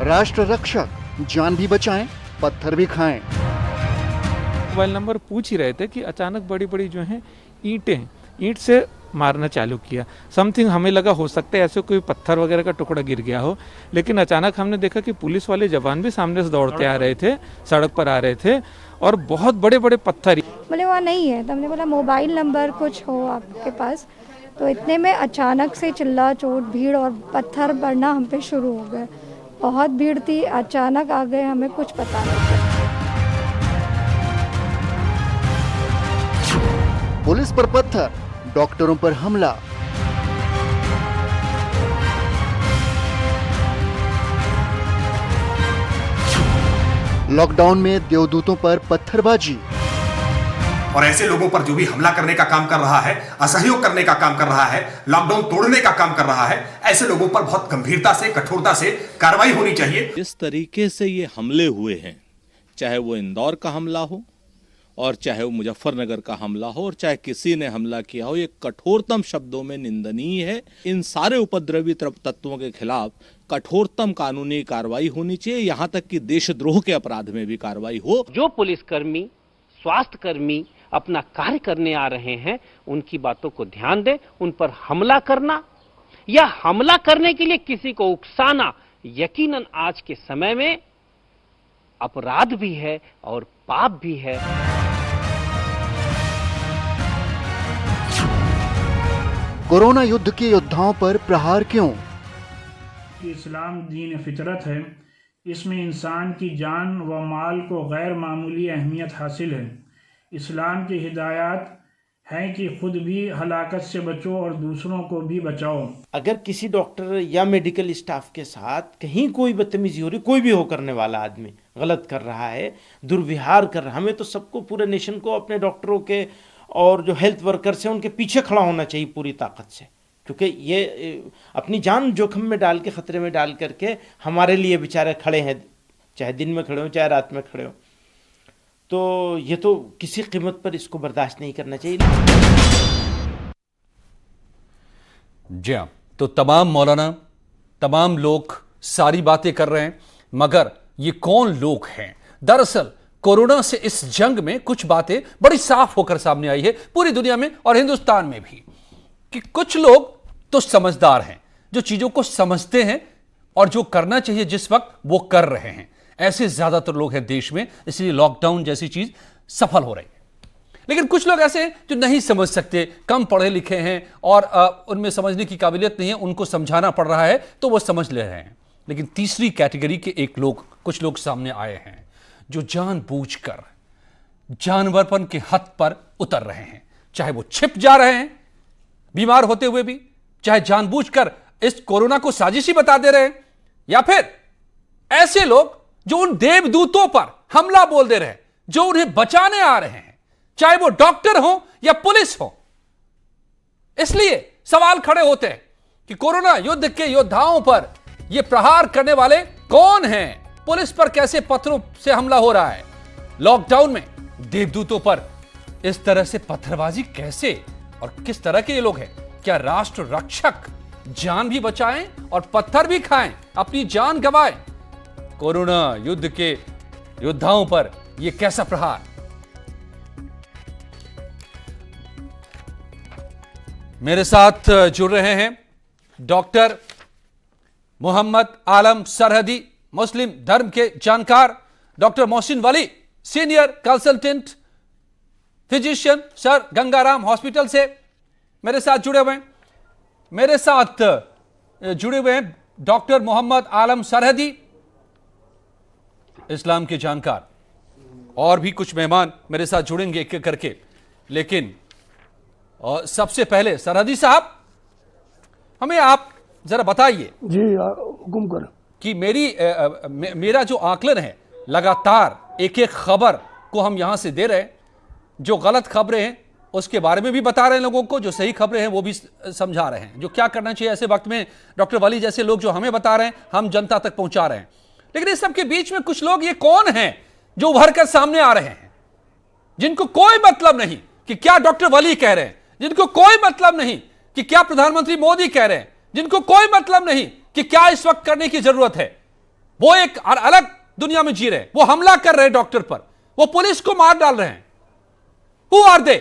राष्ट्र रक्षक, जान भी बचाएं, पत्थर भी खाएं। मोबाइल नंबर पूछ ही रहे थे कि अचानक बड़ी बड़ी जो हैं ईंट से मारना चालू किया। समथिंग हमें लगा हो सकता है ऐसे कोई पत्थर वगैरह का टुकड़ा गिर गया हो, लेकिन अचानक हमने देखा कि पुलिस वाले जवान भी सामने से दौड़ते आ रहे थे, सड़क पर आ रहे थे और बहुत बड़े बड़े पत्थर। बोले वहाँ नहीं है, तो हमने बोला मोबाइल नंबर कुछ हो आपके पास, तो इतने में अचानक से चिल्ला चोट भीड़ और पत्थर पड़ना हम पे शुरू हो गए। बहुत भीड़ थी, अचानक आ गए, हमें कुछ पता नहीं। पुलिस पर पत्थर, डॉक्टरों पर हमला। लॉकडाउन में देवदूतों पर पत्थरबाजी। और ऐसे लोगों पर जो भी हमला करने का काम कर रहा है, असहयोग करने का काम कर रहा है, लॉकडाउन तोड़ने का काम कर रहा है, ऐसे लोगों पर बहुत गंभीरता से, कठोरता से कार्रवाई होनी चाहिए। इस तरीके से ये हमले हुए हैं, चाहे वो इंदौर का हमला हो और चाहे वो मुजफ्फरनगर का हमला हो और चाहे किसी ने हमला किया हो, ये कठोरतम शब्दों में निंदनीय है। इन सारे उपद्रवी तत्वों के खिलाफ कठोरतम कानूनी कार्रवाई होनी चाहिए, यहाँ तक कि देशद्रोह के अपराध में भी कार्रवाई हो। जो पुलिसकर्मी, स्वास्थ्य कर्मी अपना कार्य करने आ रहे हैं, उनकी बातों को ध्यान दें। उन पर हमला करना या हमला करने के लिए किसी को उकसाना यकीनन आज के समय में अपराध भी है और पाप भी है। कोरोना युद्ध के योद्धाओं पर प्रहार क्यों? इस्लाम दीन फितरत है, इसमें इंसान की जान व माल को गैर मामूली अहमियत हासिल है। इस्लाम की हिदायत है कि खुद भी हलाकत से बचो और दूसरों को भी बचाओ। अगर किसी डॉक्टर या मेडिकल स्टाफ के साथ कहीं कोई बदतमीजी हो रही, कोई भी हो करने वाला आदमी गलत कर रहा है, दुर्व्यवहार कर रहा है, हमें तो सबको, पूरे नेशन को अपने डॉक्टरों के और जो हेल्थ वर्कर्स हैं उनके पीछे खड़ा होना चाहिए पूरी ताकत से, क्योंकि ये अपनी जान जोखिम में डाल के, खतरे में डाल करके हमारे लिए बेचारे खड़े हैं, चाहे दिन में खड़े हो चाहे रात में खड़े हो। तो ये तो किसी कीमत पर इसको बर्दाश्त नहीं करना चाहिए। जी हाँ, तो तमाम मौलाना, तमाम लोग सारी बातें कर रहे हैं, मगर ये कौन लोग हैं? दरअसल कोरोना से इस जंग में कुछ बातें बड़ी साफ होकर सामने आई है पूरी दुनिया में और हिंदुस्तान में भी, कि कुछ लोग तो समझदार हैं, जो चीजों को समझते हैं और जो करना चाहिए जिस वक्त वो कर रहे हैं। ऐसे ज्यादातर लोग हैं देश में, इसलिए लॉकडाउन जैसी चीज सफल हो रही है। लेकिन कुछ लोग ऐसे हैं जो नहीं समझ सकते, कम पढ़े लिखे हैं और उनमें समझने की काबिलियत नहीं है, उनको समझाना पड़ रहा है तो वो समझ ले रहे हैं। लेकिन तीसरी कैटेगरी के कुछ लोग सामने आए हैं जो जानबूझकर जानवरपन के हद पर उतर रहे हैं, चाहे वो छिप जा रहे हैं बीमार होते हुए भी, चाहे जानबूझकर इस कोरोना को साजिशी बता दे रहे हैं, या फिर ऐसे लोग जो उन देवदूतों पर हमला बोल दे रहे हैं, जो उन्हें बचाने आ रहे हैं, चाहे वो डॉक्टर हो या पुलिस हो। इसलिए सवाल खड़े होते हैं कि कोरोना युद्ध के योद्धाओं पर यह प्रहार करने वाले कौन हैं? पुलिस पर कैसे पत्थरों से हमला हो रहा है? लॉकडाउन में देवदूतों पर इस तरह से पत्थरबाजी कैसे और किस तरह के ये लोग हैं? क्या राष्ट्र रक्षक जान भी बचाएं और पत्थर भी खाएं, अपनी जान गंवाएं? कोरोना युद्ध के योद्धाओं पर यह कैसा प्रहार? मेरे साथ जुड़ रहे हैं डॉक्टर मोहम्मद आलम सरहदी, मुस्लिम धर्म के जानकार, doctor Mohsin Wali, senior consultant physician, sir Gangaram hospital से मेरे साथ जुड़े हुए हैं। मेरे साथ जुड़े हुए हैं डॉक्टर मोहम्मद आलम सरहदी, इस्लाम के जानकार, और भी कुछ मेहमान मेरे साथ जुड़ेंगे एक एक करके। लेकिन सबसे पहले सरहदी साहब, हमें आप जरा बताइए जी, हुकुम कर, कि मेरा जो आकलन है, लगातार एक एक खबर को हम यहां से दे रहे हैं, जो गलत खबरें हैं उसके बारे में भी बता रहे हैं लोगों को, जो सही खबरें हैं वो भी समझा रहे हैं, जो क्या करना चाहिए ऐसे वक्त में। डॉक्टर वली जैसे लोग जो हमें बता रहे हैं, हम जनता तक पहुंचा रहे हैं। लेकिन इस सब के बीच में कुछ लोग, ये कौन हैं जो उभर कर सामने आ रहे हैं, जिनको कोई मतलब नहीं कि क्या डॉक्टर वली कह रहे हैं, जिनको कोई मतलब नहीं कि क्या प्रधानमंत्री मोदी कह रहे हैं, जिनको कोई मतलब नहीं कि क्या इस वक्त करने की जरूरत है। वो एक अलग दुनिया में जी रहे हैं। वो हमला कर रहे हैं डॉक्टर पर, वो पुलिस को मार डाल रहे हैं। Who are they?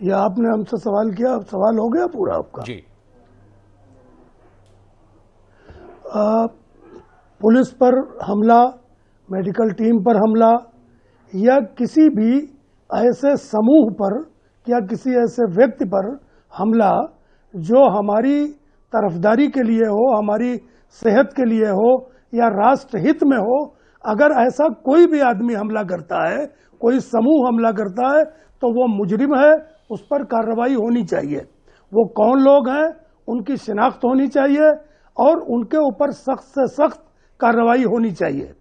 ये आपने हमसे सवाल किया, सवाल हो गया पूरा आपका जी। पुलिस पर हमला, मेडिकल टीम पर हमला या किसी भी ऐसे समूह पर या किसी ऐसे व्यक्ति पर हमला जो हमारी तरफदारी के लिए हो, हमारी सेहत के लिए हो या राष्ट्र हित में हो, अगर ऐसा कोई भी आदमी हमला करता है, कोई समूह हमला करता है, तो वो मुजरिम है, उस पर कार्रवाई होनी चाहिए। वो कौन लोग हैं उनकी शिनाख्त होनी चाहिए और उनके ऊपर सख्त से सख्त कार्रवाई होनी चाहिए।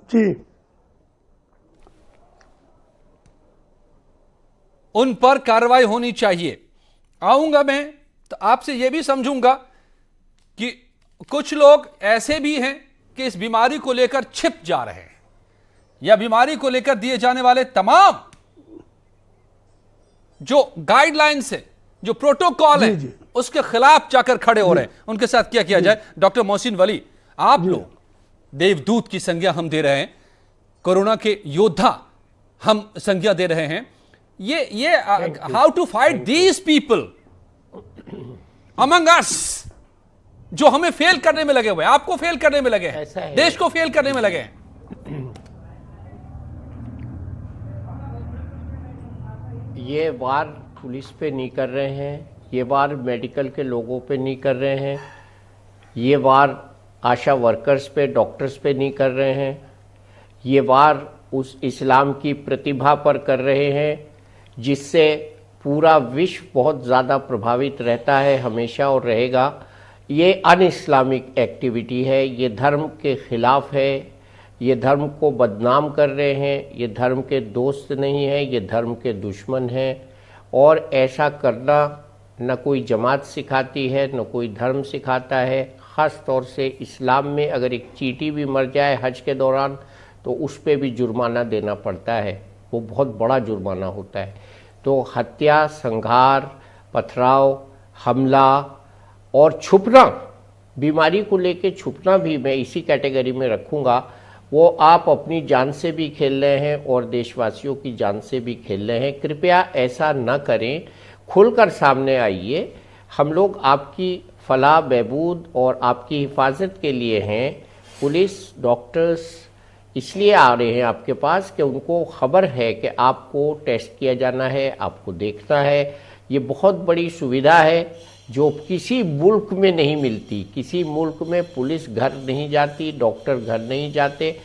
जी, उन पर कार्रवाई होनी चाहिए। आऊंगा मैं तो आपसे यह भी समझूंगा कि कुछ लोग ऐसे भी हैं कि इस बीमारी को लेकर छिप जा रहे हैं, या बीमारी को लेकर दिए जाने वाले तमाम जो गाइडलाइंस है, जो प्रोटोकॉल है, उसके खिलाफ जाकर खड़े हो रहे हैं। उनके साथ क्या किया जाए? डॉक्टर मोहसिन वली, आप लोग देवदूत की संज्ञा हम दे रहे हैं, कोरोना के योद्धा हम संज्ञा दे रहे हैं। ये how to fight these people among us जो हमें फेल करने में लगे हुए हैं, आपको फेल करने में लगे हैं, देश को फेल करने में लगे हैं। ये वार पुलिस पे नहीं कर रहे हैं, ये वार मेडिकल के लोगों पे नहीं कर रहे हैं, ये वार आशा वर्कर्स पे, डॉक्टर्स पे नहीं कर रहे हैं, ये वार उस इस्लाम की प्रतिभा पर कर रहे हैं जिससे पूरा विश्व बहुत ज़्यादा प्रभावित रहता है, हमेशा और रहेगा। ये अन इस्लामिक एक्टिविटी है, ये धर्म के खिलाफ है, ये धर्म को बदनाम कर रहे हैं, ये धर्म के दोस्त नहीं है, ये धर्म के दुश्मन हैं। और ऐसा करना न कोई जमात सिखाती है, न कोई धर्म सिखाता है। ख़ास तौर से इस्लाम में अगर एक चींटी भी मर जाए हज के दौरान तो उस पर भी जुर्माना देना पड़ता है, वो बहुत बड़ा जुर्माना होता है। तो हत्या, संघार, पथराव, हमला और छुपना, बीमारी को लेके छुपना भी मैं इसी कैटेगरी में रखूँगा। वो आप अपनी जान से भी खेल रहे हैं और देशवासियों की जान से भी खेल रहे हैं। कृपया ऐसा न करें, खुलकर सामने आइए। हम लोग आपकी फलाह बहबूद और आपकी हिफाजत के लिए हैं। पुलिस, डॉक्टर्स इसलिए आ रहे हैं आपके पास कि उनको खबर है कि आपको टेस्ट किया जाना है, आपको देखना है। ये बहुत बड़ी सुविधा है जो किसी मुल्क में नहीं मिलती। किसी मुल्क में पुलिस घर नहीं जाती, डॉक्टर घर नहीं जाते,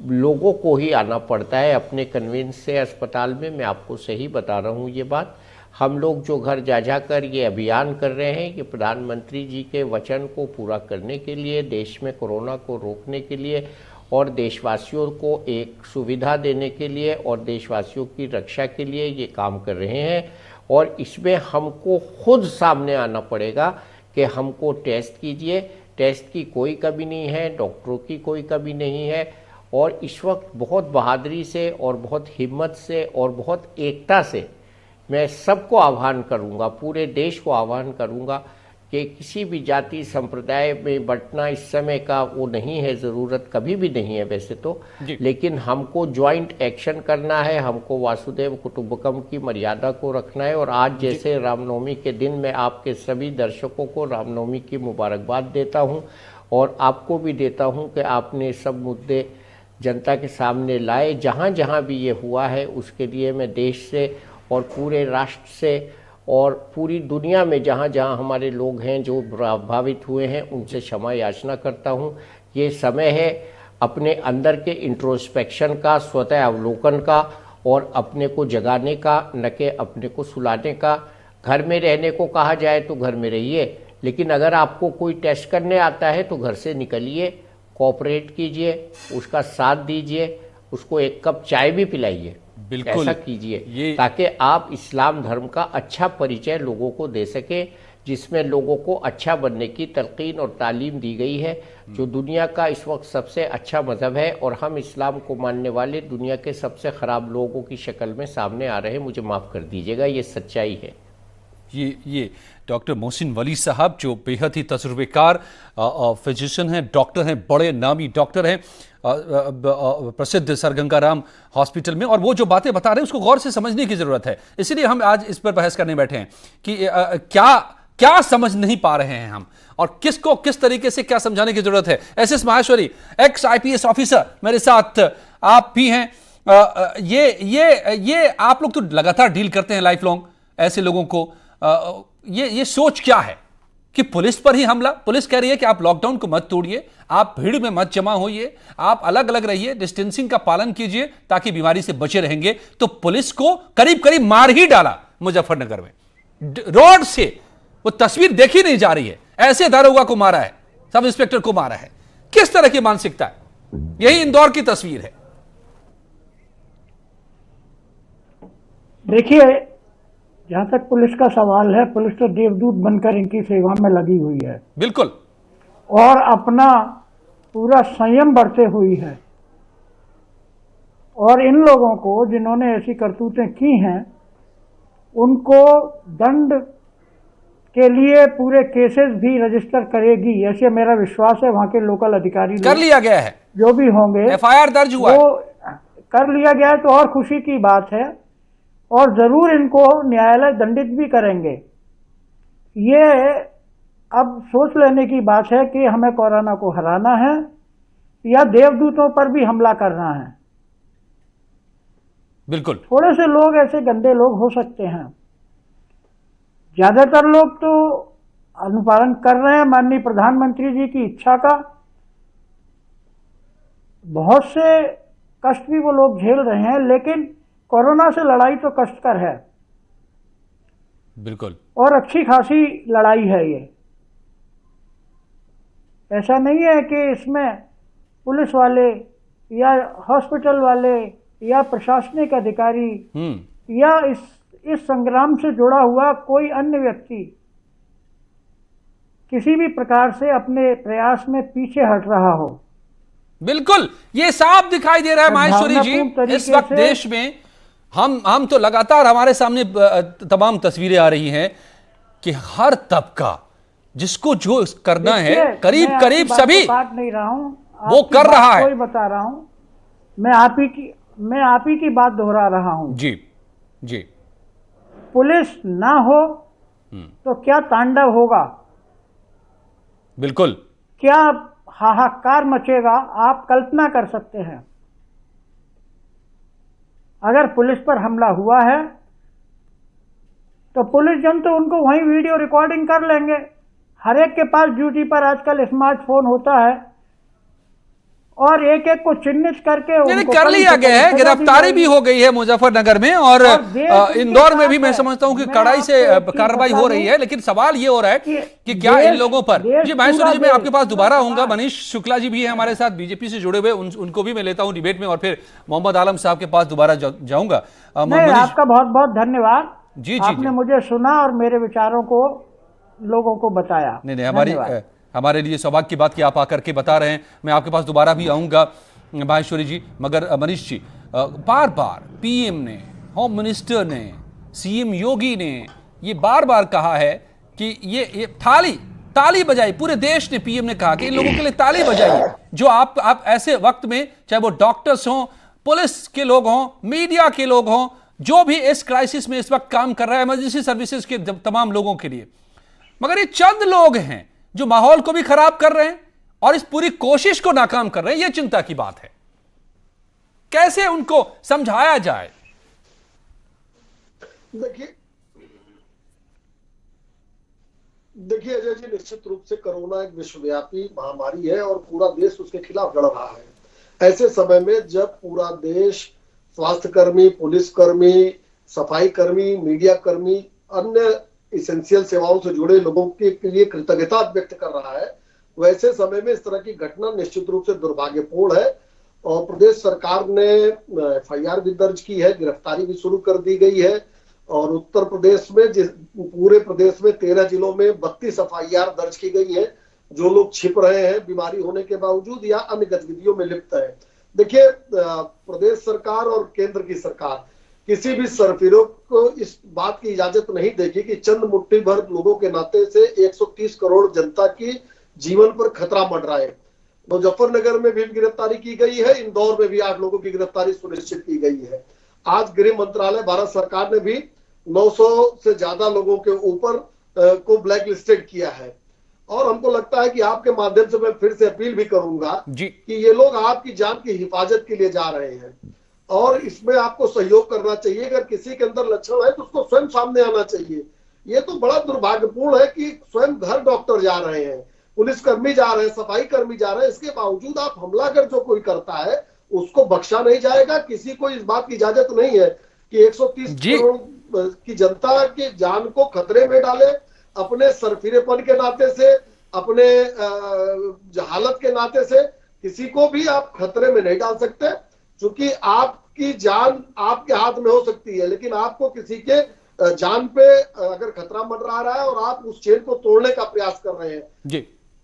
लोगों को ही आना पड़ता है अपने कन्वेंस से अस्पताल में। मैं आपको सही बता रहा हूँ ये बात। हम लोग जो घर जा जाकर ये अभियान कर रहे हैं कि प्रधानमंत्री जी के वचन को पूरा करने के लिए, देश में कोरोना को रोकने के लिए और देशवासियों को एक सुविधा देने के लिए और देशवासियों की रक्षा के लिए ये काम कर रहे हैं। और इसमें हमको खुद सामने आना पड़ेगा कि हमको टेस्ट कीजिए। टेस्ट की कोई कमी नहीं है, डॉक्टरों की कोई कमी नहीं है। और इस वक्त बहुत बहादुरी से और बहुत हिम्मत से और बहुत एकता से मैं सबको आह्वान करूंगा, पूरे देश को आह्वान करूंगा कि किसी भी जाति संप्रदाय में बंटना इस समय का वो नहीं है, ज़रूरत कभी भी नहीं है वैसे तो, लेकिन हमको ज्वाइंट एक्शन करना है। हमको वासुदेव कुटुंबकम की मर्यादा को रखना है। और आज जैसे रामनवमी के दिन मैं आपके सभी दर्शकों को रामनवमी की मुबारकबाद देता हूं और आपको भी देता हूं कि आपने सब मुद्दे जनता के सामने लाए। जहां जहां भी ये हुआ है उसके लिए मैं देश से और पूरे राष्ट्र से और पूरी दुनिया में जहाँ जहाँ हमारे लोग हैं जो प्रभावित हुए हैं उनसे क्षमा याचना करता हूँ। ये समय है अपने अंदर के इंट्रोस्पेक्शन का, स्वतः अवलोकन का और अपने को जगाने का, न कि अपने को सुलाने का। घर में रहने को कहा जाए तो घर में रहिए, लेकिन अगर आपको कोई टेस्ट करने आता है तो घर से निकलिए, कोऑपरेट कीजिए, उसका साथ दीजिए, उसको एक कप चाय भी पिलाइए। बिल्कुल ऐसा कीजिए ताकि आप इस्लाम धर्म का अच्छा परिचय लोगों को दे सके। जिसमें लोगों को अच्छा बनने की तलकीन और तालीम दी गई है, जो दुनिया का इस वक्त सबसे अच्छा मज़हब है, और हम इस्लाम को मानने वाले दुनिया के सबसे ख़राब लोगों की शक्ल में सामने आ रहे हैं। मुझे माफ़ कर दीजिएगा, ये सच्चाई है। ये डॉक्टर मोहसिन वली साहब जो बेहद ही तजुर्बेकार फिजिशियन हैं, डॉक्टर हैं, बड़े नामी डॉक्टर हैं प्रसिद्ध सर गंगाराम हॉस्पिटल में, और वो जो बातें बता रहे हैं उसको गौर से समझने की जरूरत है। इसीलिए हम आज इस पर बहस करने बैठे हैं कि क्या समझ नहीं पा रहे हैं हम, और किसको किस तरीके से क्या समझाने की जरूरत है। SS Maheshwari, x IPS officer, मेरे साथ आप भी हैं। ये आप लोग तो लगातार डील करते हैं लाइफ लॉन्ग ऐसे लोगों को। ये सोच क्या है कि पुलिस पर ही हमला? पुलिस कह रही है कि आप लॉकडाउन को मत तोड़िए, आप भीड़ में मत जमा होइए, आप अलग अलग रहिए, डिस्टेंसिंग का पालन कीजिए ताकि बीमारी से बचे रहेंगे। तो पुलिस को करीब करीब मार ही डाला मुजफ्फरनगर में, रोड से वो तस्वीर देखी नहीं जा रही है, ऐसे दारोगा को मारा है, सब इंस्पेक्टर को मारा है। किस तरह की मानसिकता है? यही इंदौर की तस्वीर है। देखिए, जहां तक पुलिस का सवाल है, पुलिस तो देवदूत बनकर इनकी सेवा में लगी हुई है, बिल्कुल, और अपना पूरा संयम बरते हुई है। और इन लोगों को जिन्होंने ऐसी करतूतें की हैं, उनको दंड के लिए पूरे केसेस भी रजिस्टर करेगी, ऐसे मेरा विश्वास है। वहां के लोकल अधिकारी कर लिया गया है, जो भी होंगे, FIR दर्ज हुआ है, कर लिया गया है, तो और खुशी की बात है। और जरूर इनको न्यायालय दंडित भी करेंगे। ये अब सोच लेने की बात है कि हमें कोरोना को हराना है या देवदूतों पर भी हमला करना है। बिल्कुल, थोड़े से लोग ऐसे गंदे लोग हो सकते हैं, ज्यादातर लोग तो अनुपालन कर रहे हैं माननीय प्रधानमंत्री जी की इच्छा का। बहुत से कष्ट भी वो लोग झेल रहे हैं, लेकिन कोरोना से लड़ाई तो कष्टकर है, बिल्कुल, और अच्छी खासी लड़ाई है ये। ऐसा नहीं है कि इसमें पुलिस वाले या हॉस्पिटल वाले या प्रशासनिक अधिकारी या इस संग्राम से जुड़ा हुआ कोई अन्य व्यक्ति किसी भी प्रकार से अपने प्रयास में पीछे हट रहा हो। बिल्कुल, ये साफ दिखाई दे रहा है माहेश्वरी जी। इस वक्त देश में हम तो लगातार हमारे सामने तमाम तस्वीरें आ रही हैं कि हर तबका जिसको जो करना है, करीब करीब सभी, काट नहीं रहा हूं, वो कर रहा है। कोई बता रहा हूं, मैं आप ही की बात दोहरा रहा हूं। जी जी, पुलिस ना हो तो क्या तांडव होगा, बिल्कुल, क्या हाहाकार मचेगा, आप कल्पना कर सकते हैं। अगर पुलिस पर हमला हुआ है तो पुलिस जन तो उनको वहीं वीडियो रिकॉर्डिंग कर लेंगे। हर एक के पास ड्यूटी पर आजकल स्मार्टफोन होता है, और एक एक को चिन्हित करके कर लिया गया है। गिरफ्तारी भी हो गई है मुजफ्फरनगर में, और इंदौर में भी मैं समझता हूं कि कड़ाई से कार्रवाई हो रही है। लेकिन सवाल ये हो रहा है कि क्या इन लोगों पर, जी माहेश्वरी जी, मैं आपके पास दोबारा आऊंगा। मनीष शुक्ला जी भी है हमारे साथ, बीजेपी से जुड़े हुए, उनको भी मैं लेता हूं डिबेट में, और फिर मोहम्मद आलम साहब के पास दोबारा जाऊंगा। आपका बहुत बहुत धन्यवाद। जी, आपने मुझे सुना और मेरे विचारों को लोगों को बताया। नहीं, हमारे लिए सौभाग्य की बात कि आप आकर के बता रहे हैं। मैं आपके पास दोबारा भी आऊंगा माहेश्वरी जी, मगर मनीष जी, बार बार पीएम ने, होम मिनिस्टर ने, सीएम योगी ने ये बार बार कहा है कि ये ताली बजाई, पूरे देश ने, पीएम ने कहा कि इन लोगों के लिए ताली बजाइए जो आप ऐसे वक्त में, चाहे वो डॉक्टर्स हों, पुलिस के लोग हों, मीडिया के लोग हों, जो भी इस क्राइसिस में इस वक्त काम कर रहा है, इमरजेंसी सर्विसेज के तमाम लोगों के लिए। मगर ये चंद लोग हैं जो माहौल को भी खराब कर रहे हैं और इस पूरी कोशिश को नाकाम कर रहे हैं। यह चिंता की बात है, कैसे उनको समझाया जाए? देखिए अजय जी, निश्चित रूप से कोरोना एक विश्वव्यापी महामारी है और पूरा देश उसके खिलाफ लड़ रहा है। ऐसे समय में जब पूरा देश स्वास्थ्य कर्मी, पुलिस कर्मी, सफाई कर्मी, मीडिया कर्मी, अन्य इसेंशियल सेवाओं से जुड़े लोगों के लिए कृतज्ञता व्यक्त कर रहा है, वैसे समय में इस तरह की घटना निश्चित रूप से दुर्भाग्यपूर्ण है। और प्रदेश सरकार ने FIR भी दर्ज की है, गिरफ्तारी भी शुरू कर दी गई है, और उत्तर प्रदेश में पूरे प्रदेश में 13 जिलों में 32 FIR दर्ज की गई है। जो लोग छिप रहे हैं बीमारी होने के बावजूद या अन्य गतिविधियों में लिप्त है। देखिए, प्रदेश सरकार और केंद्र की सरकार किसी भी सरफिरों को इस बात की इजाजत नहीं देगी कि चंद मुट्ठी भर लोगों के नाते से 130 करोड़ जनता की जीवन पर खतरा मंडराए। मुजफ्फरनगर में भी गिरफ्तारी की गई है, इंदौर में भी 8 लोगों की गिरफ्तारी सुनिश्चित की गई है। आज गृह मंत्रालय, भारत सरकार ने भी 900 से ज्यादा लोगों के ऊपर को ब्लैक लिस्टेड किया है। और हमको लगता है कि आपके माध्यम से मैं फिर से अपील भी करूंगा कि ये लोग आपकी जान की हिफाजत के लिए जा रहे हैं और इसमें आपको सहयोग करना चाहिए। अगर किसी के अंदर लक्षण है तो उसको स्वयं सामने आना चाहिए। ये तो बड़ा दुर्भाग्यपूर्ण है कि स्वयं घर डॉक्टर जा रहे हैं, पुलिसकर्मी जा रहे हैं, सफाई कर्मी जा रहे हैं, इसके बावजूद आप हमला अगर जो कोई करता है उसको बख्शा नहीं जाएगा। किसी को इस बात की इजाजत नहीं है कि 130 करोड़ की जनता की जान को खतरे में डाले। अपने सरफिरेपन के नाते से, अपने जहालत के नाते से किसी को भी आप खतरे में नहीं डाल सकते, क्योंकि आपकी जान आपके हाथ में हो सकती है, लेकिन आपको किसी के जान पे अगर खतरा मंडरा रहा है और आप उस चेन को तोड़ने का प्रयास कर रहे हैं जी,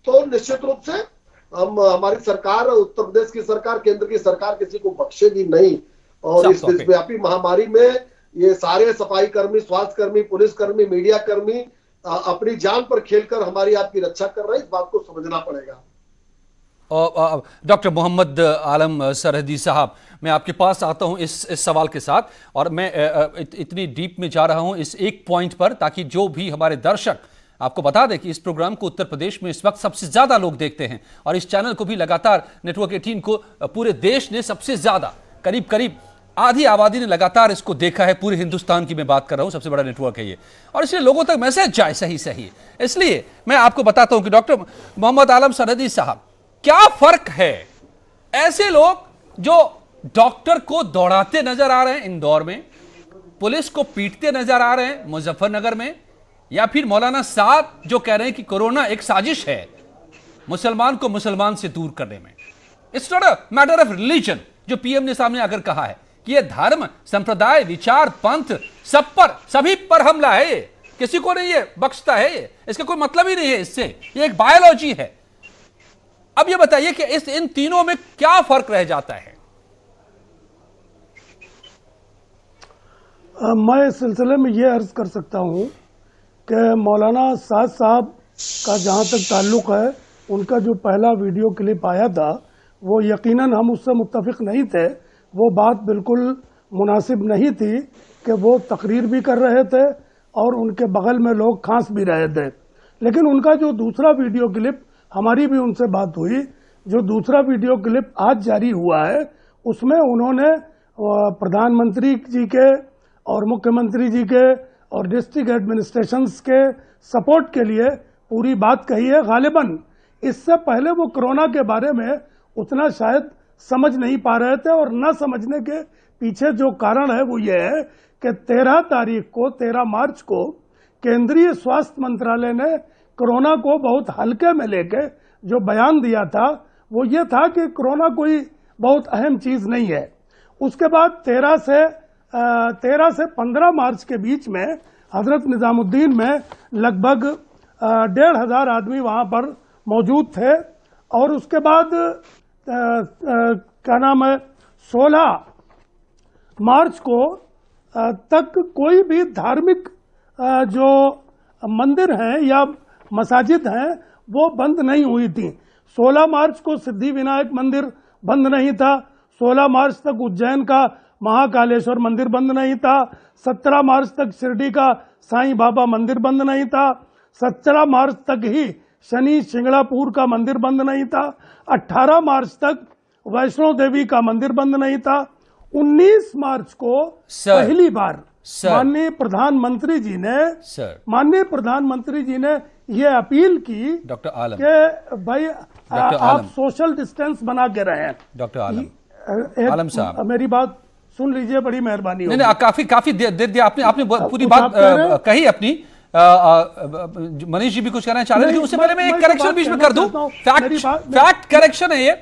तो निश्चित रूप से हमारी सरकार, उत्तर प्रदेश की सरकार, केंद्र की सरकार किसी को बख्शेगी नहीं। और इस विश्वव्यापी महामारी में ये सारे सफाई कर्मी, स्वास्थ्य कर्मी, पुलिस कर्मी, मीडिया कर्मी अपनी जान पर खेलकर हमारी आपकी रक्षा कर रहे हैं, इस बात को समझना पड़ेगा। डॉक्टर मोहम्मद आलम सरहदी साहब, मैं आपके पास आता हूं इस सवाल के साथ, और मैं इतनी डीप में जा रहा हूं इस एक पॉइंट पर ताकि जो भी हमारे दर्शक, आपको बता दें कि इस प्रोग्राम को उत्तर प्रदेश में इस वक्त सबसे ज्यादा लोग देखते हैं और इस चैनल को भी लगातार नेटवर्क 18 को पूरे देश ने सबसे ज्यादा, करीब करीब आधी आबादी ने लगातार इसको देखा है। पूरे हिंदुस्तान की मैं बात कर रहा हूं, सबसे बड़ा नेटवर्क है ये, और इसलिए लोगों तक मैसेज जाए सही। इसलिए मैं आपको बताता हूं कि डॉक्टर मोहम्मद आलम सरहदी साहब, क्या फर्क है ऐसे लोग जो डॉक्टर को दौड़ाते नजर आ रहे हैं इंदौर में, पुलिस को पीटते नजर आ रहे हैं मुजफ्फरनगर में, या फिर मौलाना साहब जो कह रहे हैं कि कोरोना एक साजिश है मुसलमान को मुसलमान से दूर करने में। It's not a matter of religion, जो पीएम ने सामने आकर कहा है कि यह धर्म, संप्रदाय, विचार, पंथ, सब पर, सभी पर हमला है, ये किसी को नहीं ये बख्शता है, ये इसका कोई मतलब ही नहीं है, इससे ये एक बायोलॉजी है। अब ये बताइए कि इन तीनों में क्या फर्क रह जाता है? मैं इस सिलसिले में ये अर्ज कर सकता हूं कि मौलाना साद साहब का जहां तक ताल्लुक है, उनका जो पहला वीडियो क्लिप आया था वो यकीनन हम उससे मुत्तफिक नहीं थे। वो बात बिल्कुल मुनासिब नहीं थी कि वो तकरीर भी कर रहे थे और उनके बगल में लोग खांस भी रहे थे। लेकिन उनका जो दूसरा वीडियो क्लिप, हमारी भी उनसे बात हुई, जो दूसरा वीडियो क्लिप आज जारी हुआ है उसमें उन्होंने प्रधानमंत्री जी के और मुख्यमंत्री जी के और डिस्ट्रिक्ट एडमिनिस्ट्रेशंस के सपोर्ट के लिए पूरी बात कही है। गालिबन इससे पहले वो कोरोना के बारे में उतना शायद समझ नहीं पा रहे थे, और न समझने के पीछे जो कारण है वो ये है कि 13 मार्च को केंद्रीय स्वास्थ्य मंत्रालय ने कोरोना को बहुत हल्के में लेके जो बयान दिया था वो ये था कि कोरोना कोई बहुत अहम चीज नहीं है। उसके बाद 13 से 15 मार्च के बीच में हजरत निजामुद्दीन में लगभग 1,500 आदमी वहां पर मौजूद थे, और उसके बाद क्या नाम है 16 मार्च को तक कोई भी धार्मिक जो मंदिर हैं या मसाजिद हैं वो बंद नहीं हुई थी। 16 मार्च को सिद्धि विनायक मंदिर बंद नहीं था, 16 मार्च तक उज्जैन का महाकालेश्वर मंदिर बंद नहीं था, 17 मार्च तक शिरडी का साईं बाबा मंदिर बंद नहीं था, 17 मार्च तक ही शनि शिंगणापुर का मंदिर बंद नहीं था, 18 मार्च तक वैष्णो देवी का मंदिर बंद नहीं था। 19 मार्च को पहली बार माननीय प्रधानमंत्री जी ने ये अपील की डॉक्टर आलम कि भाई आप सोशल डिस्टेंस बना के रहें। डॉक्टर आलम साहब मेरी बात सुन लीजिए, बड़ी मेहरबानी। नहीं, काफी देर दिया आपने पूरी बात कही अपनी। मनीष जी भी कुछ कहना चाह रहे हैं, लेकिन उससे पहले मैं एक करेक्शन बीच में कर दूं। फैक्ट करेक्शन है ये।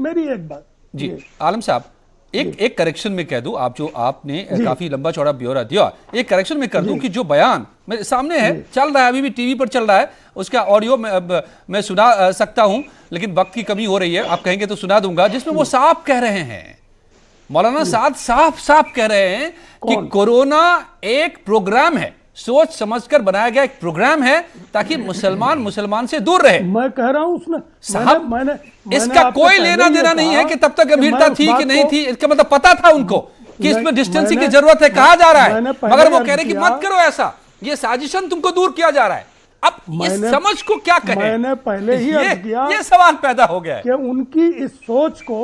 मेरी एक बात जी आलम साहब, एक करेक्शन में कह दूं, आप जो आपने काफी लंबा चौड़ा ब्यौरा दिया, एक करेक्शन में कर दूं कि जो बयान मेरे सामने है, चल रहा है, अभी भी टीवी पर चल रहा है, उसका ऑडियो मैं सुना सकता हूं, लेकिन वक्त की कमी हो रही है, आप कहेंगे तो सुना दूंगा, जिसमें वो साफ कह रहे हैं, मौलाना साद साफ कह रहे हैं कि कोरोना एक प्रोग्राम है, सोच समझकर बनाया गया एक प्रोग्राम है, ताकि मुसलमान से दूर रहे। मैं कह रहा हूं उसने साहब मैंने इसका कोई लेना देना नहीं है कि तब तक गंभीरता थी कि नहीं थी, इसका मतलब पता था उनको कि इसमें डिस्टेंसिंग की जरूरत है, कहा जा रहा है, मगर वो कह रहे कि मत करो ऐसा, ये साजिशन तुमको दूर किया जा रहा है। अब इस समझ को क्या कहें? मैंने पहले ही अर्ज किया, ये सवाल पैदा हो गया कि उनकी इस सोच को,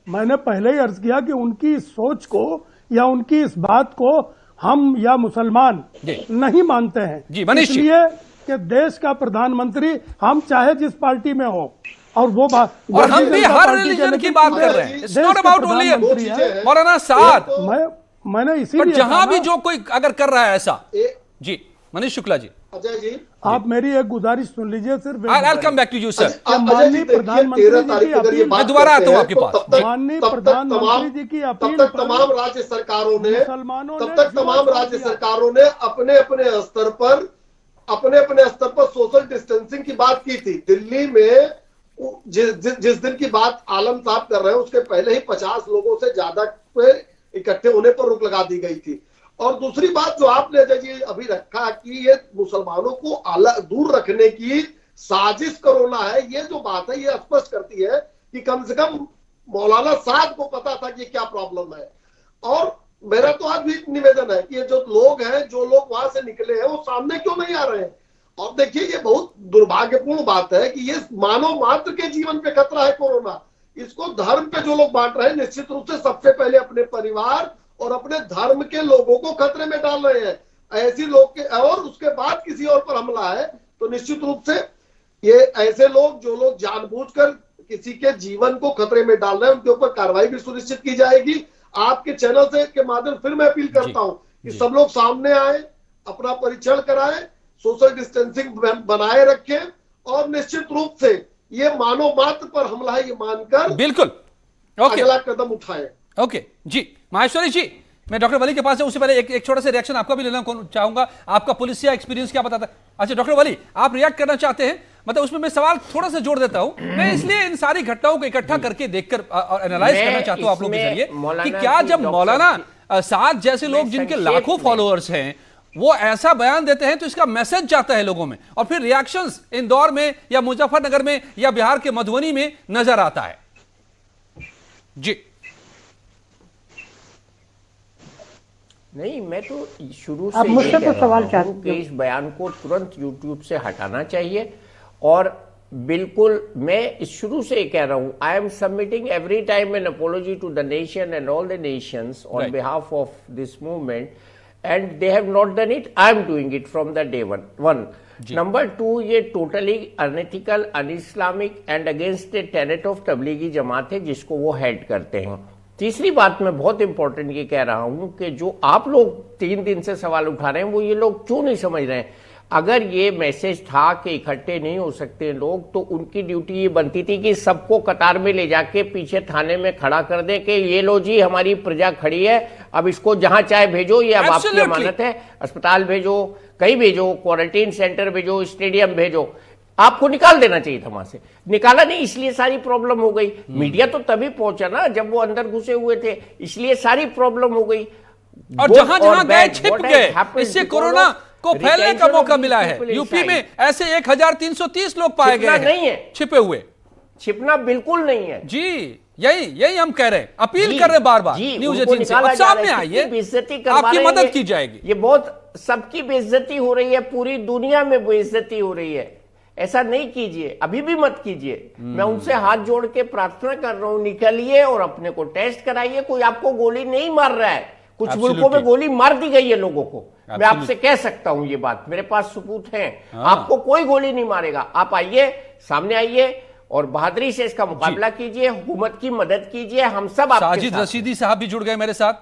मैंने पहले ही अर्ज किया कि उनकी इस सोच को या उनकी इस बात को हम या मुसलमान नहीं मानते हैं। इसलिए कि देश का प्रधानमंत्री हम चाहे जिस पार्टी में हो, और वो बात, और हम भी हर रिलीजन की बात कर रहे हैं, इट्स नॉट अबाउट ओनली मौलाना साद। मैंने इसीलिए जहां भी जो कोई अगर कर रहा है ऐसा, जी मनीष शुक्ला जी, अजय जी, आप मेरी एक गुजारिश सुन लीजिए सिर्फ। I'll come back to you, sir. माननीय प्रधानमंत्री जी की अपील, मैं दोबारा आता हूं आपके पास। माननीय प्रधानमंत्री जी की अपील, तब तक तमाम राज्य सरकारों ने, अपने अपने स्तर पर सोशल डिस्टेंसिंग की बात की थी। दिल्ली में जिस दिन की बात आलम साहब कर रहे हैं, उसके पहले ही 50 लोगों से ज्यादा पे इकट्ठे होने पर रोक लगा दी गई थी। और दूसरी बात जो आपने अजय जी अभी रखा कि ये मुसलमानों को अलग दूर रखने की साजिश कोरोना है, ये जो बात है ये स्पष्ट करती है कि कम से कम मौलाना साद को पता था कि क्या प्रॉब्लम है। और मेरा तो आज भी निवेदन है कि ये जो लोग हैं, जो लोग वहां से निकले हैं, वो सामने क्यों नहीं आ रहे हैं? और देखिए, ये बहुत दुर्भाग्यपूर्ण बात है कि ये मानव मात्र के जीवन पे खतरा है कोरोना। इसको धर्म पे जो लोग बांट रहे हैं, निश्चित रूप से सबसे पहले अपने परिवार और अपने धर्म के लोगों को खतरे में डाल रहे हैं। ऐसे लोग के, और उसके बाद किसी और पर हमला है तो निश्चित रूप से ये ऐसे लोग, जो लोग जानबूझकर किसी के जीवन को खतरे में डाल रहे हैं, उनके ऊपर कार्रवाई भी सुनिश्चित की जाएगी। आपके चैनल से के माध्यम फिर मैं अपील करता हूं कि सब लोग सामने आए, अपना परीक्षण कराएं, सोशल डिस्टेंसिंग बनाए रखें, और निश्चित रूप से ये मानव मात्र पर हमला है ये मानकर बिल्कुल अगला कदम उठाएं। ओके जी, माहेश्वरी जी, मैं डॉक्टर वली के पास जाऊं, उससे पहले एक छोटा सा रिएक्शन आपका भी लेना चाहूंगा। आपका पुलिसिया एक्सपीरियंस क्या बताता है? अच्छा डॉक्टर वली, आप रिएक्ट करना चाहते हैं? मतलब उसमें मैं सवाल थोड़ा सा जोड़ देता हूं, मैं इसलिए इन सारी घटनाओं को इकट्ठा करके देखकर और एनालाइज करना चाहता हूं आप लोगों के जरिए कि क्या जब मौलाना साद जैसे लोग जिनके लाखों फॉलोअर्स हैं वो ऐसा बयान देते हैं तो इसका मैसेज जाता है लोगों में, और फिर रिएक्शंस इंदौर में या मुजफ्फरनगर में या बिहार के मधुबनी में नजर आता है। जी नहीं, मैं तो शुरू से ये कह रहा हूं कि इस बयान को तुरंत YouTube से हटाना चाहिए। और बिल्कुल मैं शुरू से कह रहा हूं, I am submitting every time an apology to the nation and all the nations on behalf of this movement, and they have not done it. I am doing it from the day one. Number 2, ये totally unethical, unIslamic and against the tenet of Tablighi Jamaat है जिसको वो head करते हैं। तीसरी बात मैं बहुत इंपॉर्टेंट ये कह रहा हूं कि जो आप लोग 3 दिन से सवाल उठा रहे हैं वो ये लोग क्यों नहीं समझ रहे हैं। अगर ये मैसेज था कि इकट्ठे नहीं हो सकते लोग, तो उनकी ड्यूटी ये बनती थी कि सबको कतार में ले जाके पीछे थाने में खड़ा कर दें कि ये लो जी, हमारी प्रजा खड़ी है, अब इसको जहां चाहे भेजो, ये अब आपकी अमानत है, अस्पताल भेजो, कहीं भेजो, क्वारंटीन सेंटर भेजो, स्टेडियम भेजो। आपको निकाल देना चाहिए था वहां से, निकाला नहीं, इसलिए सारी प्रॉब्लम हो गई। मीडिया तो तभी पहुंचा ना जब वो अंदर घुसे हुए थे, इसलिए सारी प्रॉब्लम हो गई। और जहां जहां गए छिप गए, इससे कोरोना को फैलने का मौका मिला है। यूपी में ऐसे 1330 लोग पाए गए नहीं है, छिपे हुए। छिपना बिल्कुल नहीं है जी, यही हम कह रहे हैं, अपील कर रहे बार बार न्यूज एजेंसी सामने आइए, आपकी मदद की जाएगी। ये बहुत सबकी बेइज्जती हो रही है, पूरी दुनिया में बेइज्जती हो रही है, ऐसा नहीं कीजिए, अभी भी मत कीजिए। मैं उनसे हाथ जोड़ के प्रार्थना कर रहा हूं, निकलिए और अपने को टेस्ट कराइए। कोई आपको गोली नहीं मार रहा है, कुछ मुल्कों में गोली मार दी गई है लोगों को, मैं आपसे कह सकता हूं ये बात, मेरे पास सबूत हैं। आपको कोई गोली नहीं मारेगा। आप आइए, सामने आइए और बहादुरी से इसका मुकाबला कीजिए, हुकूमत की मदद कीजिए, हम सब आपके साथ। साजिद रशीदी साहब भी जुड़ गए मेरे साथ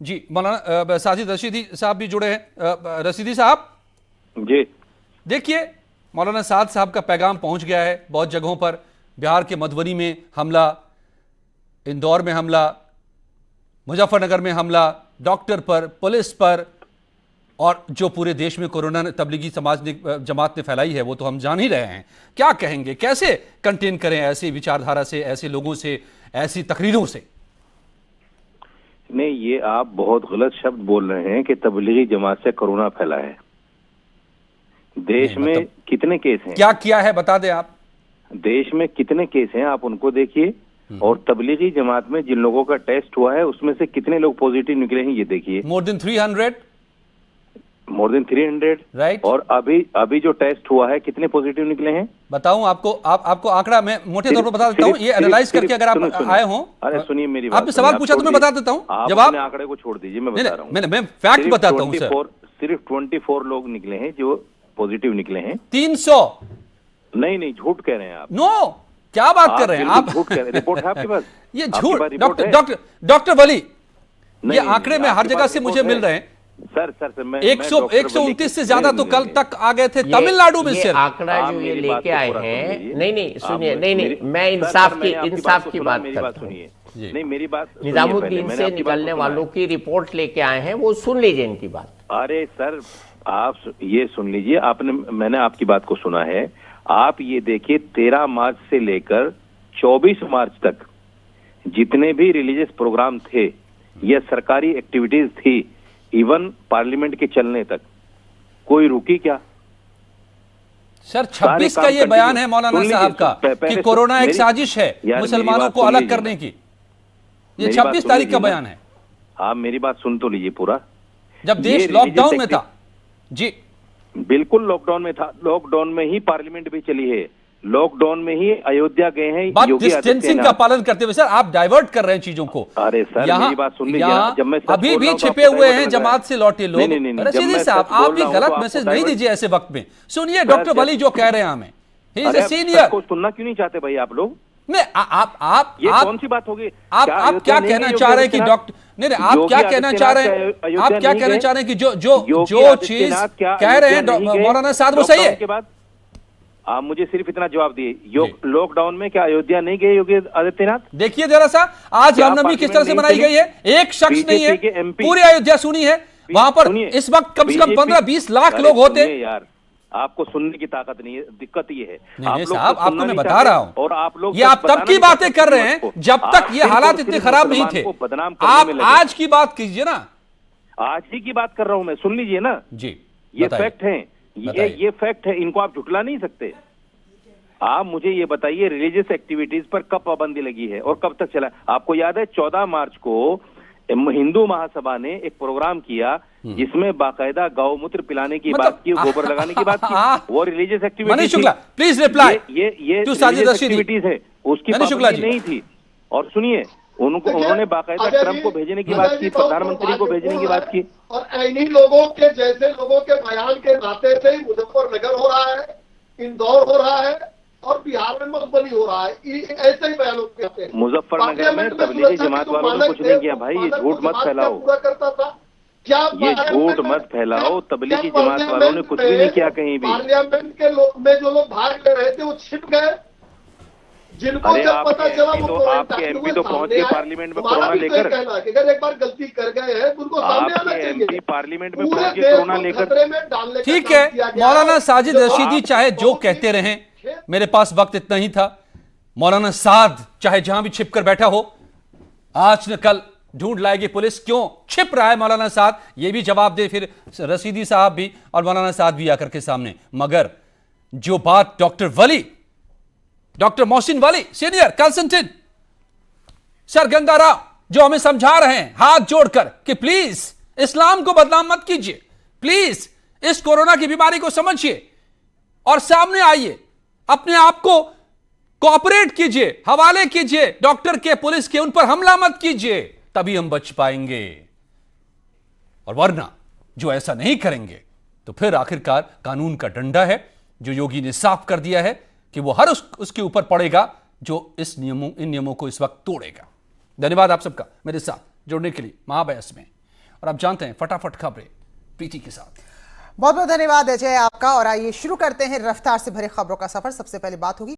जी, मौलाना साजिद रशीदी साहब भी जुड़े हैं। रशीदी साहब जी, देखिए मौलाना साद साहब का पैगाम पहुंच गया है बहुत जगहों पर। बिहार के मधुबनी में हमला, इंदौर में हमला, मुजफ्फरनगर में हमला, डॉक्टर पर, पुलिस पर, और जो पूरे देश में कोरोना तबलीगी जमात ने फैलाई है वो तो हम जान ही रहे हैं। क्या कहेंगे, कैसे कंटेन करें ऐसी विचारधारा से, ऐसे लोगों से, ऐसी तकरीरों से? नहीं, ये आप बहुत गलत शब्द बोल रहे हैं कि तबलीगी जमात से कोरोना फैला है। देश में कितने केस हैं? क्या किया है बता दें आप। देश में कितने केस हैं आप उनको देखिए, और तबलीगी जमात में जिन लोगों का टेस्ट हुआ है उसमें से कितने लोग पॉजिटिव निकले हैं ये देखिए। More than 300 right. और अभी जो टेस्ट हुआ है कितने पॉजिटिव निकले हैं बताऊं आपको? आपको आंकड़ा मैं मोटे तौर पर बता देता हूं, ये एनालाइज करके अगर आप आए हो। अरे सुनिए मेरी बात, आपने सवाल पूछा तो मैं बता देता हूं जवाब। आंकड़े को छोड़ दीजिए, मैं बता रहा हूं, मैं फैक्ट बताता हूं सर। सिर्फ 24 लोग निकले हैं जो पॉजिटिव निकले हैं। 300 नहीं, झूठ कह रहे हैं आप। नो, क्या बात कर रहे हैं आप? झूठ कह रहे हैं। रिपोर्ट है आपके पास? ये झूठ। डॉक्टर वली, ये आंकड़े में हर जगह से मुझे मिल रहे हैं सर मैं 129 से ज्यादा तो कल तक आ गए थे तमिलनाडु में सिर्फ। आंकड़ा जो ये लेके आए हैं, नहीं सुनिए, नहीं मैं इंसाफ की बात करता हूँ। नहीं, मेरी बात, निजामुद्दीन से निकलने वालों की रिपोर्ट लेके आए हैं, वो सुन लीजिए इनकी बात। अरे सर आप ये सुन लीजिए, मैंने आपकी बात को सुना है। आप ये देखिए 13 मार्च से लेकर 24 मार्च तक जितने भी रिलीजियस प्रोग्राम थे या सरकारी एक्टिविटीज थी, इवन पार्लियामेंट के चलने तक, कोई रुकी क्या? सर 26 का ये बयान है मौलाना साहब का कि कोरोना एक साजिश है मुसलमानों को अलग करने की। ये 26 तारीख का बयान है। आप मेरी बात सुन तो लीजिए पूरा। जब देश लॉकडाउन में था जी, बिल्कुल लॉकडाउन में था। लॉकडाउन में ही पार्लियामेंट भी चली है, लॉकडाउन में ही अयोध्या गए हैं योगी डिस्टेंसिंग का पालन करते हुए। सर आप डाइवर्ट कर रहे हैं चीजों को। अरे सर मेरी बात सुन लीजिए, जब मैं अभी भी छिपे हुए हैं जमात से लौटे लोग। रशीदी साहब आप भी गलत मैसेज नहीं दीजिए ऐसे वक्त में। सुनिए डॉक्टर वली जो कह रहे हैं हमें, ही इज अ सीनियर। को सुनना क्यों नहीं चाहते भाई आप लोग? नहीं आप ये कौन सी बात होगी? आप क्या कहना चाह रहे हैं कि डॉक्टर, नहीं आप क्या कहना चाह रहे हैं? आप क्या कहना चाह रहे हैं कि जो चीज कह रहे हैं मौलाना साहब वो सही है? आप मुझे सिर्फ इतना जवाब दिए, लॉकडाउन में क्या अयोध्या नहीं गए योगी आदित्यनाथ? देखिए जरा सा, आज रामनवमी किस तरह से मनाई गई है। एक शख्स नहीं है, पूरी अयोध्या सुनी है। वहां पर इस वक्त कम से कम 15-20 लाख लोग होते हैं। यार आपको सुनने की ताकत नहीं है, दिक्कत ये है। नहीं साहब आपको मैं बता रहा हूँ, और आप लोग ये आप तब की बातें कर रहे हैं जब तक ये हालात इतने खराब नहीं थे। आप आज की बात कीजिए ना। आज ही की बात कर रहा हूं मैं, सुन लीजिए ना जी। ये फैक्ट है, ये फैक्ट है, इनको आप झुटला नहीं सकते। आप मुझे ये बताइए रिलीजियस एक्टिविटीज पर कब पाबंदी लगी है और कब तक चला? आपको याद है 14 मार्च को हिंदू महासभा ने एक प्रोग्राम किया जिसमें बाकायदा गौमूत्र पिलाने की बात की, गोबर लगाने की बात की। वो रिलीजियस एक्टिविटीज, प्लीज रिप्लाई। ये एक्टिविटीज है, उसकी पाबंदी नहीं थी। और सुनिए उन्होंने बाकायदा ट्रंप को भेजने की बात की, प्रधानमंत्री को भेजने की बात की। और इन्हीं लोगों के जैसे लोगों के बयान के नाते से ही मुजफ्फरनगर हो रहा है, इंदौर हो रहा है और बिहार में मधुबनी हो रहा है। ऐसे ही बयान होते हैं। मुजफ्फरनगर में तबलीगी जमात वालों ने कुछ नहीं किया भाई, ये झूठ मत फैलाओ। ये झूठ मत फैलाओ, तबलीगी जमात वालों ने कुछ भी नहीं किया कहीं भी। पार्लियामेंट के लोग में जो लोग भाग ले रहे थे वो छिप गए, जिनको जब पता चला वो आपके एमपी तो पहुंच गए पार्लियामेंट में कोरोना लेकर। अगर एक बार गलती कर गए हैं तो उनको सामने आना चाहिए। पार्लियामेंट में पहुंच गए कोरोना लेकर। ठीक है मौलाना साजिद रशीदी चाहे जो कहते रहे, मेरे पास वक्त इतना ही था। मौलाना साद चाहे जहां भी छिप कर बैठा हो, आज न कल ढूंढ लाएगी पुलिस। क्यों छिप रहा है मौलाना साद, ये भी जवाब दे फिर रशीदी साहब भी और मौलाना साद भी आकर के सामने। मगर जो बात doctor Mohsin Wali senior consultant sir Ganga Rao जो हमें समझा रहे हैं हाथ जोड़कर कि प्लीज इस्लाम को बदनाम मत कीजिए, प्लीज इस कोरोना की बीमारी को समझिए और सामने आइए, अपने आप को कोऑपरेट कीजिए, हवाले कीजिए डॉक्टर के, पुलिस के, उन पर हमला मत कीजिए, तभी हम बच पाएंगे। और वरना जो ऐसा नहीं करेंगे तो फिर आखिरकार कानून का डंडा है जो योगी ने साफ कर दिया है कि वो हर उसके ऊपर पड़ेगा जो इन नियमों को इस वक्त तोड़ेगा। धन्यवाद आप सबका मेरे साथ जुड़ने के लिए महाबहस में। और आप जानते हैं फटाफट खबरें प्रीति के साथ। बहुत बहुत धन्यवाद अजय आपका। और आइए शुरू करते हैं रफ्तार से भरे खबरों का सफर। सबसे पहले बात होगी